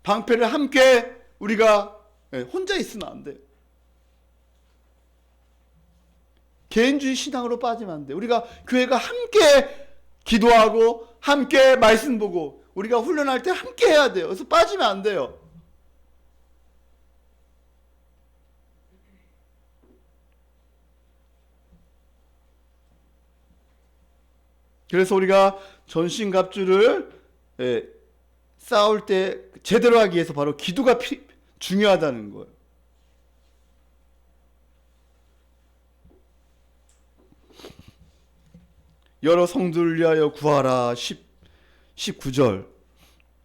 방패를 함께 우리가 혼자 있으면 안 돼요. 개인주의 신앙으로 빠지면 안 돼요. 우리가 교회가 함께 기도하고 함께 말씀 보고 우리가 훈련할 때 함께 해야 돼요. 그래서 빠지면 안 돼요. 그래서 우리가 전신갑주를 싸울 때 제대로 하기 위해서 바로 기도가 중요하다는 거예요. 여러 성도를 위하여 구하라. 19절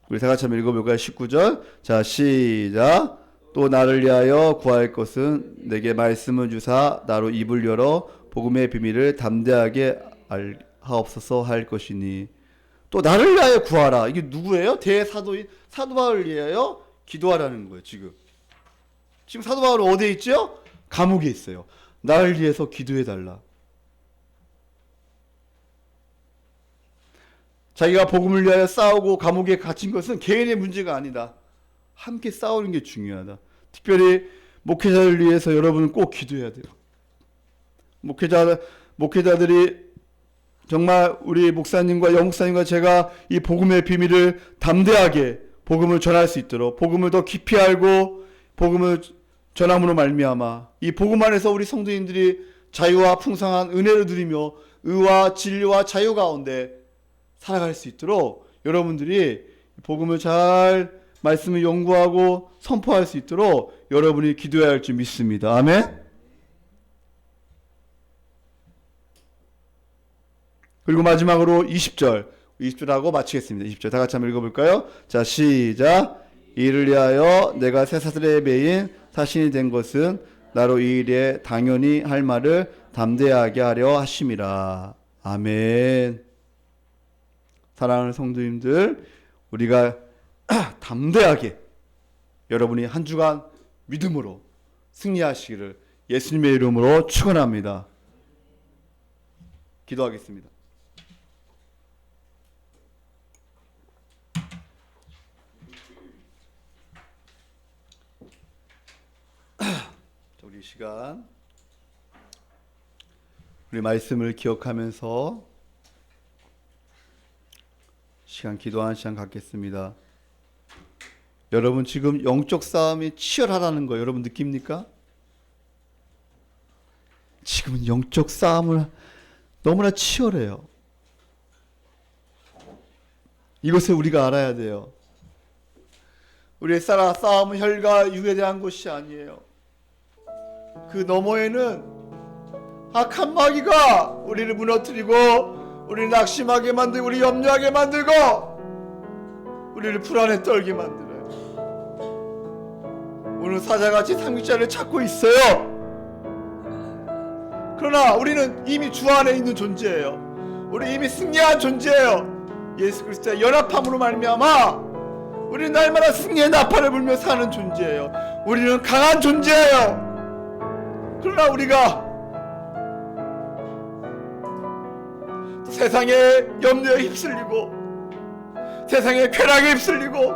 우리 다 같이 한번 읽어볼까요? 19절 자 시작. 또 나를 위하여 구할 것은 내게 말씀을 주사 나로 입을 열어 복음의 비밀을 담대하게 하옵소서 할 것이니. 또 나를 위하여 구하라. 이게 누구예요? 대사도인 사도 바울을 위하여 기도하라는 거예요. 지금 사도 바울은 어디에 있죠? 감옥에 있어요. 나를 위해서 기도해 달라. 자기가 복음을 위하여 싸우고 감옥에 갇힌 것은 개인의 문제가 아니다. 함께 싸우는 게 중요하다. 특별히 목회자를 위해서 여러분은 꼭 기도해야 돼요. 목회자들이 정말 우리 목사님과 여목사님과 제가 이 복음의 비밀을 담대하게 복음을 전할 수 있도록 복음을 더 깊이 알고 복음을 전함으로 말미암아 이 복음 안에서 우리 성도님들이 자유와 풍성한 은혜를 누리며 의와 진리와 자유 가운데 살아갈 수 있도록 여러분들이 복음을 잘 말씀을 연구하고 선포할 수 있도록 여러분이 기도해야 할 줄 믿습니다. 아멘. 그리고 마지막으로 20절하고 마치겠습니다. 20절 다 같이 한번 읽어볼까요? 자 시작. 이를 위하여 내가 쇠사슬에 매인 사신이 된 것은 나로 이 일에 당연히 할 말을 담대하게 하려 하심이라. 아멘. 사랑하는 성도님들, 우리가 담대하게 여러분이 한 주간 믿음으로 승리하시기를 예수님의 이름으로 축원합니다. 기도하겠습니다. 시간 우리 말씀을 기억하면서 시간 기도하는 시간 갖겠습니다. 여러분 지금 영적 싸움이 치열하다는 거 여러분 느낍니까? 지금은 영적 싸움을 너무나 치열해요. 이것을 우리가 알아야 돼요. 우리의 싸움은 혈과 육에 대한 것이 아니에요. 그 너머에는 악한 마귀가 우리를 무너뜨리고 우리를 낙심하게 만들고 우리 염려하게 만들고 우리를 불안에 떨게 만들어요. 오늘 사자같이 삼육자를 찾고 있어요. 그러나 우리는 이미 주 안에 있는 존재예요. 우리 이미 승리한 존재예요. 예수 그리스도의 연합함으로 말미암아 우리는 날마다 승리의 나팔을 불며 사는 존재예요. 우리는 강한 존재예요. 그러나 우리가 세상의 염려에 휩쓸리고 세상의 쾌락에 휩쓸리고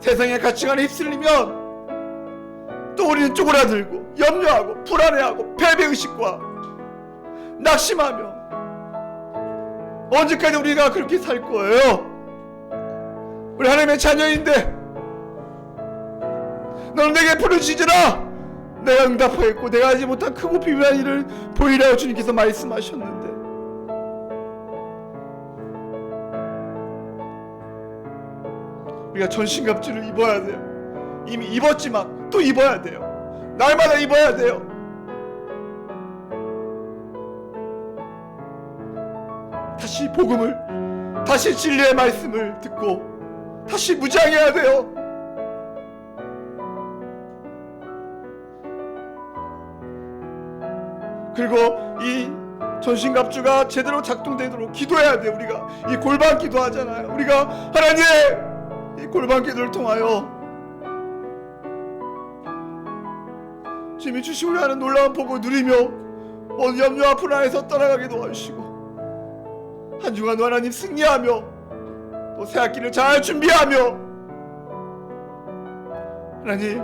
세상의 가치관에 휩쓸리면 또 우리는 쪼그라들고 염려하고 불안해하고 패배의식과 낙심하며 언제까지 우리가 그렇게 살 거예요? 우리 하나님의 자녀인데 너는 내게 부르짖으라 내가 응답하였고 내가 하지 못한 크고 비밀한 일을 보이라고 주님께서 말씀하셨는데 우리가 전신갑주를 입어야 돼요. 이미 입었지만 또 입어야 돼요. 날마다 입어야 돼요. 다시 복음을 다시 진리의 말씀을 듣고 다시 무장해야 돼요. 그리고 이 전신갑주가 제대로 작동되도록 기도해야 돼요. 우리가 이 골방 기도하잖아요. 우리가 하나님 이 골방 기도를 통하여 주님이 주시고 하는 놀라운 복을 누리며 모든 염려와 불안에서 떠나가게 도와주시고 한 주간도 하나님 승리하며 또 새 학기를 잘 준비하며 하나님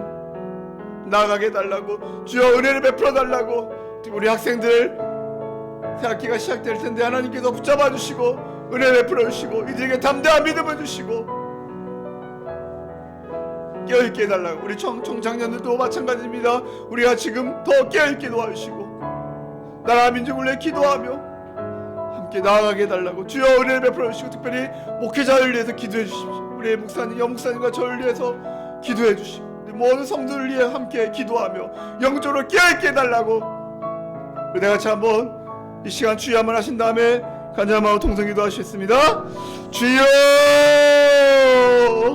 나아가게 해달라고 주여 은혜를 베풀어 달라고 우리 학생들 새 학기가 시작될 텐데 하나님께서 붙잡아 주시고 은혜 베풀어 주시고 이들에게 담대한 믿음을 주시고 깨어있게 해달라고 우리 청장년들도 마찬가지입니다. 우리가 지금 더 깨어있게 도와주시고 나라 민족을 위해 기도하며 함께 나아가게 해달라고 주여 은혜를 베풀어 주시고 특별히 목회자를 위해서 기도해 주십시오. 우리의 목사님, 여목사님과 저를 위해서 기도해 주시고 모든 성도를 위해 함께 기도하며 영적으로 깨어있게 해달라고 우리 다같이 한번 이 시간 주여 한번 하신 다음에 간절한 마음으로 통성기도 하시겠습니다. 주여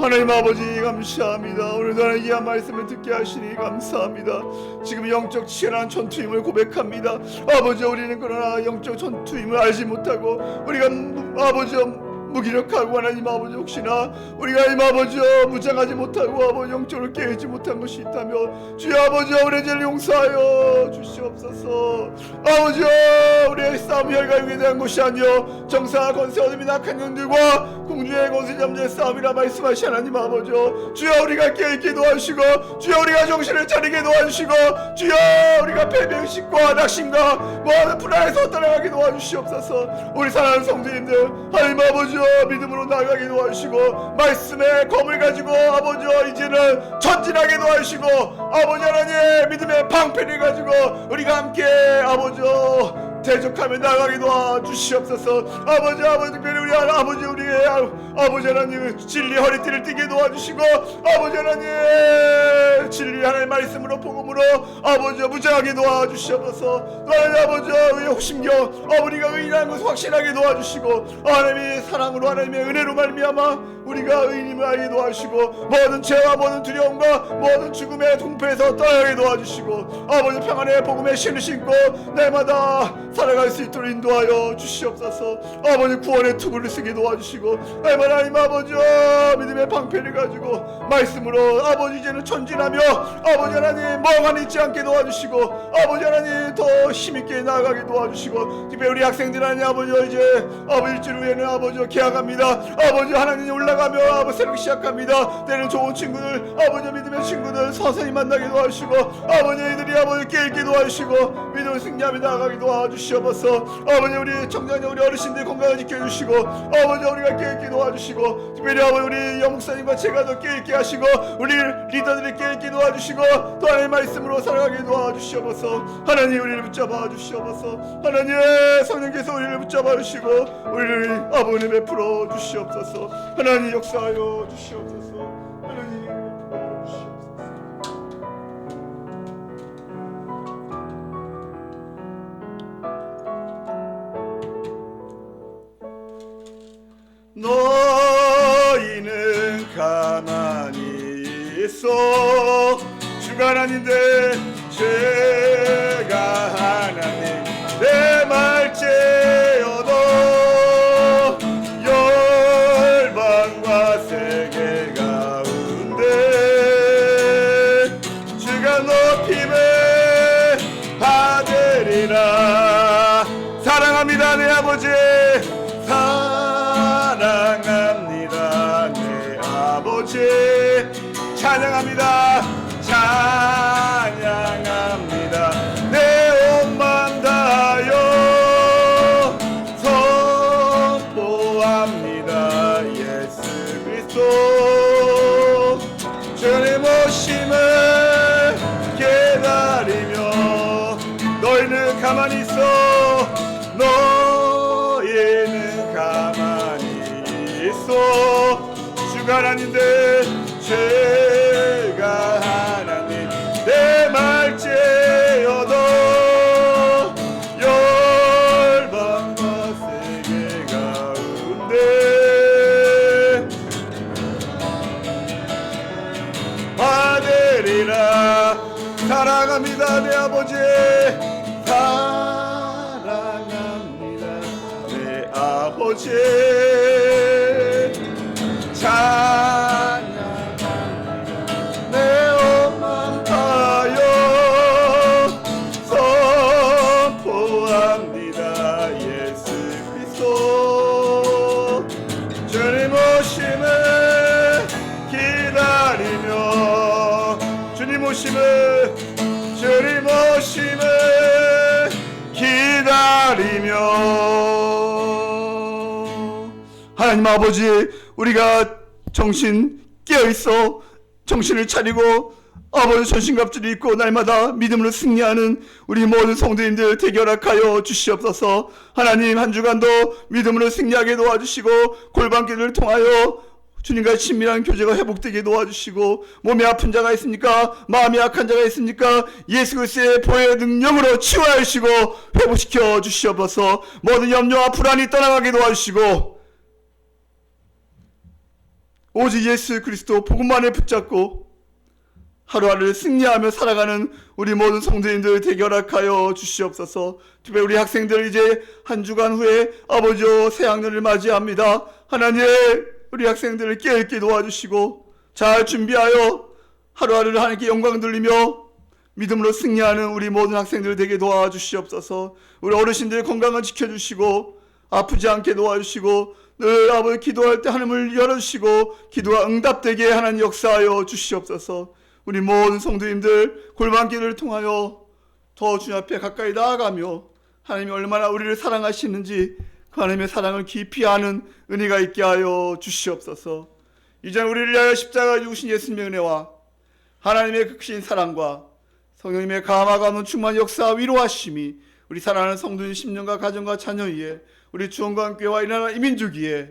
하나님 아버지 감사합니다. 오늘도 하나님 귀한 말씀을 듣게 하시니 감사합니다. 지금 영적 치열한 전투임을 고백합니다. 아버지 우리는 그러나 영적 전투임을 알지 못하고 우리가 아버지 무기력하고 하나님 아버지 혹시나 우리가 하나님 아버지 무장하지 못하고 아버지 영적으로 깨우지 못한 것이 있다면 주여 아버지 우리의 죄를 용서하여 주시옵소서. 아버지 우리의 싸움 혈과 육에 대한 것이 아니요 정사 권세 어둠이 낙한 영들과 공주의 권세 잠재의 싸움이라 말씀하시 하나님 아버지 주여 우리가 깨있게 도와주시고 주여 우리가 정신을 차리게 도와주시고 주여 우리가 패배의식과 낙심과 모든 불안에서 떠나가게 도와주시옵소서. 우리 사랑하는 성도님들 하나님 아버지 믿음으로 나아가게 도와주시고 말씀의 검을 가지고 아버지 이제는 전진하게 도와주시고 아버지 하나님 믿음의 방패를 가지고 우리가 함께 아버지 대적하며 나아가게 도와주시옵소서. 아버지 특별히 우리 아버지 우리의 아버지 하나님 진리 허리띠를 띠게 도와주시고 아버지 하나님 진리 하나님 말씀으로 복음으로 아버지 무장하게 도와주시옵소서. 하나님 아버지 우리의 혹심경 우리가 의인한 것을 확신하게 도와주시고 하나님의 사랑으로 하나님의 은혜로 말미암아 우리가 의인임을 알게 도와주시고 모든 죄와 모든 두려움과 모든 죽음의 동패에서 떠나게 도와주시고 아버지 평안의 복음의 신을 신고 날마다 살아갈 수 있도록 인도하여 주시옵소서. 아버지 구원의 투구를 쓰게 도와주시고 하나님 아버지 믿음의 방패를 가지고 말씀으로 아버지 이제는 전진하며 아버지 하나님 멍하니 있지 않게 도와주시고 아버지 하나님 더 힘있게 나아가게 도와주시고, 특별히 우리 학생들 하나님 아버지 이제 아버지 일주일 후에는 아버지 개학합니다. 아버지 하나님 올라가며 아버지 새롭게 시작합니다. 때는 좋은 친구들 아버지 믿음의 친구들 서서히 만나게 도와주시고, 아버지 이들이 아버지 깨있게 도와주시고 믿음을 승리하며 나아가게 도와주시옵소서. 아버지 우리 청장님 우리 어르신들 건강을 지켜주시고, 아버지 우리가 깨있게 도와주시고, 특별히 아버지 우리 영목사님과 제가 더 깨있게 하시고, 우리 리더들이 깨있게 도와주시고, 또 하나님의 말씀으로 살아가게 도와주시옵소서. 하나님 우리를 붙잡아 주시옵소서. 하나님 성령께서 우리를 붙잡아 주시고 우리를 아버지 베풀어 주시옵소서. 하나님 역사하여 주시옵소서. 하나님 베풀어 주시옵소서. 너희는 가만히 있어. 주가 하나님인데 제가 하나님 내 말째어도 열방과 세계 가운데 주가 높임을 받으리라. 사랑합니다 내 아버지, 사랑합니다 내 아버지, 찬양합니다 찬양합니다 내 온맘 다하여 선포합니다 예수 그리스도. 주님 오심을 기다리며 너희는 가만히 있어. 너희는 가만히 있어. 주가 하나님인데 제가 하나님 내 말째어도 열방과 세계 가운데 받으리라. 사랑합니다 내 아버지, 사랑합니다 내 아버지, 주님 오심을 기다리며. 하나님 아버지 우리가 정신 깨어있어 정신을 차리고 아버지 전신갑주를 입고 날마다 믿음으로 승리하는 우리 모든 성도님들 되게 허락하여 주시옵소서. 하나님 한 주간도 믿음으로 승리하게 도와주시고, 골방길을 통하여 주님과 친밀한 교제가 회복되게 도와주시고, 몸이 아픈 자가 있습니까? 마음이 약한 자가 있습니까? 예수 그리스도의 보혈의 능력으로 치유하시고 회복시켜 주시옵소서. 모든 염려와 불안이 떠나가게 도와주시고, 오직 예수 그리스도 복음만을 붙잡고 하루하루를 승리하며 살아가는 우리 모든 성도님들 되게 허락하여 주시옵소서. 특별히 우리 학생들 이제 한 주간 후에 아버지와 새학년을 맞이합니다. 하나님 우리 학생들을 깨있게 도와주시고 잘 준비하여 하루하루를 하나님께 영광 돌리며 믿음으로 승리하는 우리 모든 학생들 되게 도와주시옵소서. 우리 어르신들 건강을 지켜주시고 아프지 않게 도와주시고, 늘 아버지 기도할 때 하나님을 열어주시고 기도가 응답되게 하나님 역사하여 주시옵소서. 우리 모든 성도님들 골방길을 통하여 더 주님 앞에 가까이 나아가며 하나님이 얼마나 우리를 사랑하시는지 그 하나님의 사랑을 깊이 아는 은혜가 있게 하여 주시옵소서. 이제 우리를 위하여 십자가에 죽으신 예수님의 은혜와 하나님의 크신 사랑과 성령님의 감화가 없는 충만한 역사 위로하심이 우리 사랑하는 성도님 10년과 가정과 자녀 위에, 우리 주원과교회와 이 나라 이 민족 위에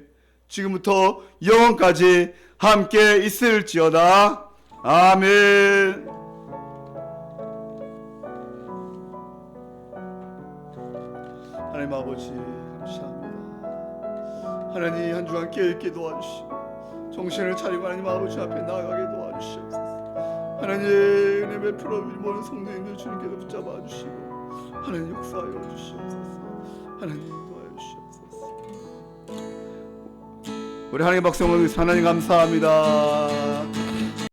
지금부터 영원까지 함께 있을지어다. 아멘. 하나님 아버지 감사합니다. 하나님 한 주간 깨있게 도와주시고 정신을 차리고 하나님 아버지 앞에 나아가게 도와주시옵소서. 하나님 은혜 베풀어 우리 모든 성도님들 주님께서 붙잡아 주시고 하나님 역사하여 주시옵소서. 하나님 도와주시옵소서. 우리 하나님 박성을 위해서 하나님 감사합니다.